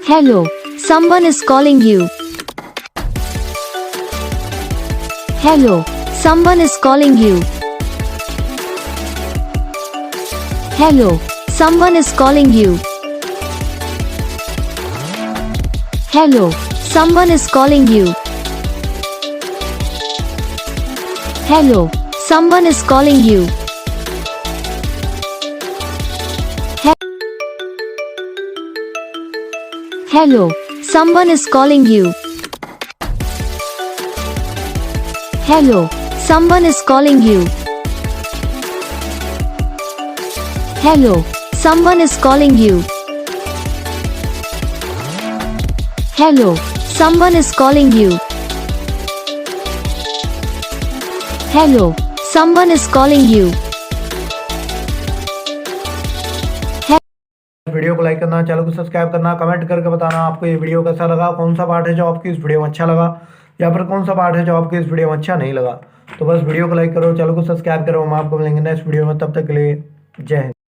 Hello, someone is calling you. Hello, someone is calling you. Hello, someone is calling you. Hello, someone is calling you. Hello, someone is calling you. Hello, someone is calling you. Hello, someone is calling you. Hello, someone is calling you. Hello, someone is calling you. Hello, someone is calling you. Video को like करना, channel को subscribe करना, comment करके बताना आपको ये video कैसा लगा, कौन सा पार्ट है जो आपकी इस वीडियो में अच्छा लगा या फिर कौन सा पार्ट है जो आपकी इस वीडियो में अच्छा नहीं लगा। तो बस वीडियो को लाइक करो, चैनल को सब्सक्राइब करो। हम आपको मिलेंगे नेक्स्ट वीडियो में, तब तक के लिए जय हिंद।